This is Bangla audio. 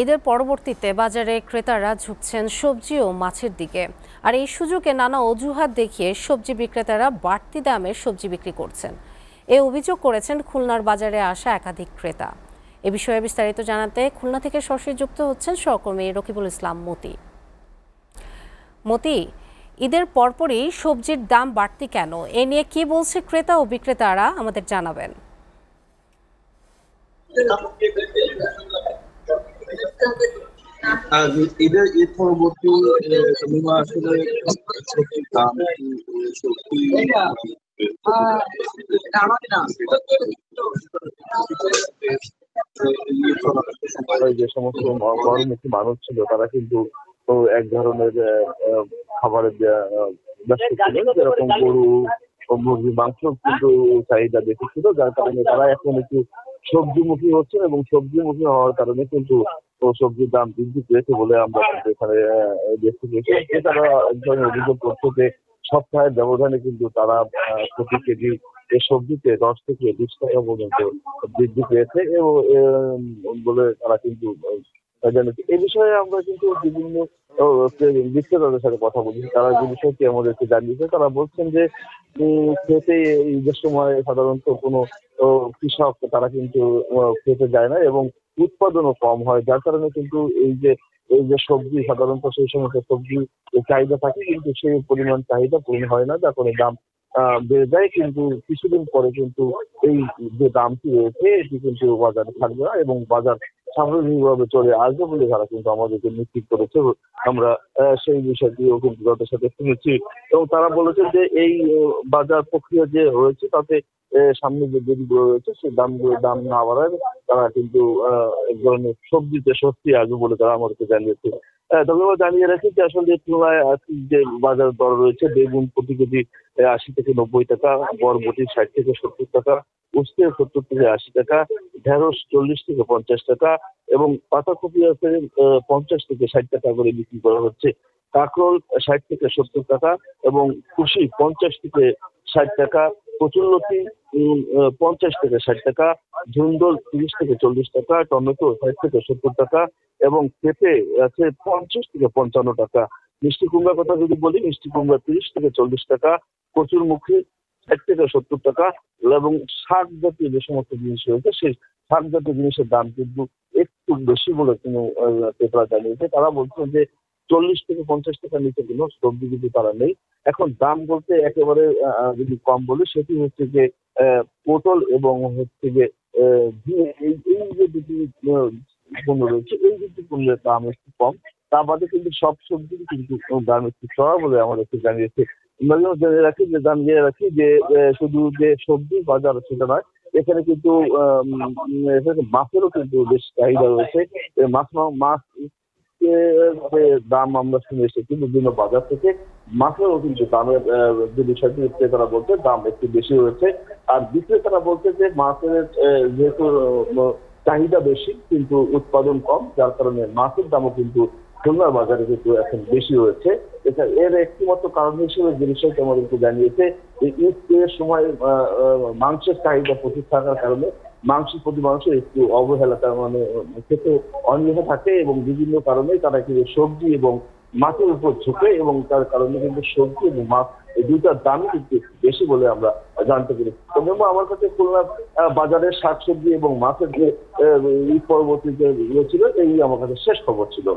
ঈদের পরবর্তীতে বাজারে ক্রেতারা ঝুঁকছেন সবজি ও মাছের দিকে। আর এই সুযোগে নানা অজুহাত দেখিয়ে সবজি বিক্রেতারা বাড়তি দামে সবজি বিক্রি করছেন। এ অভিযোগ করেছেন খুলনার বাজারে আসা একাধিক ক্রেতা। এ বিষয়ে বিস্তারিত জানাতে খুলনা থেকে সরাসরি যুক্ত হচ্ছেন সহকর্মী রকিবুল ইসলাম মতি। মতি, ঈদের পরপরই সবজির দাম বাড়তি কেন, এ নিয়ে কি বলছে ক্রেতা ও বিক্রেতারা, আমাদের জানাবেন। ঈদ পরবর্তী আসলে দাম সত্যি যে সমস্ত গরমুখী মানুষ ছিল তারা কিন্তু এক ধরনের খাবারের ব্যস্ত ছিল, যেরকম গরু ও মুরগির মাংস কিন্তু চাহিদা বেশি ছিল, যার কারণে তারা এখন একটু সবজিমুখী হচ্ছে এবং সবজিমুখী হওয়ার কারণে কিন্তু সবজির দাম বৃদ্ধি পেয়েছে বলে আমরা কিন্তু এখানে দেখতে পেয়েছি। তারা এক ধরনের অভিযোগ করছে যে সপ্তাহের ব্যবধানে কিন্তু তারা প্রতি কেজি সবজিতে 10 থেকে 20 টাকা পর্যন্ত বৃদ্ধি পেয়েছে এবং বলে তারা কিন্তু জানিয়েছে। এই বিষয়ে আমরা কিন্তু বিভিন্ন বিক্রেতাদের সাথে কথা বলেছি, তারা যে বিষয়টি আমাদেরকে জানিয়েছে। তারা বলছেন যে খেতে ঈদের সময় সাধারণত কোনো কৃষক তারা কিন্তু খেতে যায় না এবং উৎপাদনও কম হয়, যার কারণে কিন্তু এই যে সবজি সাধারণত সেই সমস্ত সবজি চাহিদা থাকে কিন্তু সেই পরিমাণ চাহিদা পূরণ হয় না, যার কারণে দাম বেড়ে যায়। কিন্তু কিছুদিন পরে কিন্তু এই যে দামটি রয়েছে এটি কিন্তু বাজারে থাকবে না এবং বাজার স্বাভাবিকভাবে চলে আসবে বলে তারা কিন্তু আমাদেরকে নিশ্চিত করেছে। আমরা সেই বিষয়টিও কিন্তু তাদের সাথে শুনেছি এবং তারা বলেছে যে এই বাজার প্রক্রিয়া যে হয়েছে তাতে সামনে যে দিনগুলো রয়েছে সেই দাম না বাড়ায় তারা কিন্তু এক ধরনের সবজিতে স্বস্তি আসবে বলে তারা আমাদেরকে জানিয়েছে। তবে আমরা জানিয়ে রাখি যে আসলে তুলনায় যে বাজার দর রয়েছে, বেগুন প্রতি কেজি 80 থেকে 90 টাকা, বরবটি 60 থেকে 70 টাকা, উচ্ছে 70 থেকে 80 টাকা, ঢেঁড়স 40 থেকে 50 টাকা এবং পাতাকপি আছে 50 থেকে 60 টাকা করে বিক্রি করা হচ্ছে। কাঁকরোল 60 থেকে 70 টাকা এবং কুশি 50 থেকে 60 টাকা, কচুরলতি 50 থেকে 60 টাকা, ঝুন্দল 30 থেকে 40 টাকা, টমেটো 60 থেকে 70 টাকা এবং পেঁপে আছে 50 থেকে 55 টাকা। মিষ্টি কুমড়ার কথা যদি বলি, মিষ্টি কুমড়া 30 থেকে 40 টাকা, কচুরমুখী 60 থেকে 70 টাকা এবং শাক জাতীয় যে সমস্ত জিনিস রয়েছে সেই শাক জাতীয় জিনিসের দাম কিন্তু একটু বেশি বলে কোনো ক্রেতারা জানিয়েছে। তারা বলছেন যে 40 থেকে 50 টাকার নিচে কোনো সবজি কিন্তু তারা নেই। এখন দাম বলতে একেবারে যদি কম বলি সেটি হচ্ছে যে পটল এবং হচ্ছে যে এই যে দুটি পণ্য রয়েছে, এই দুটি পণ্যের দাম একটু কম। তা বাদে কিন্তু সব সবজির কিন্তু দাম একটু চড়া বলে আমাদেরকে জানিয়েছে। জানিয়ে রাখি যে শুধু যে সবজির বাজার সেটা নয়, এখানে কিন্তু মাছেরও কিন্তু বেশ চাহিদা রয়েছে। মাছ দাম আমরা শুনে এসেছি বিভিন্ন বাজার থেকে, মাছেরও কিন্তু দামের যে বিষয়টি ক্রেতারা বলছে দাম একটু বেশি হয়েছে। আর বিক্রেতারা বলছে যে মাছের যেহেতু চাহিদা বেশি কিন্তু উৎপাদন কম, যার কারণে মাছের দামও কিন্তু খুলনার বাজারে কিন্তু এখন বেশি হয়েছে। এর একটিমাত্র কারণ হিসেবে যে বিষয়টি আমাদেরকে জানিয়েছে যে ঈদের সময় মাংসের চাহিদা প্রচুর থাকার কারণে মাংসের প্রতি মানুষের একটু অবহেলা, তার মানে খেতে অনীহা থাকে এবং বিভিন্ন কারণে তারা কিন্তু সবজি এবং মাছের উপর ঝুঁকে এবং তার কারণে কিন্তু সবজি এবং মাছ এই দুইটার দামই কিন্তু বেশি বলে আমরা জানতে পেরেছি। তবে আমার কাছে খুলনার বাজারের শাকসবজি এবং মাছের যে ঈদ পরবর্তী যে ছিল এই আমার কাছে শেষ খবর ছিল।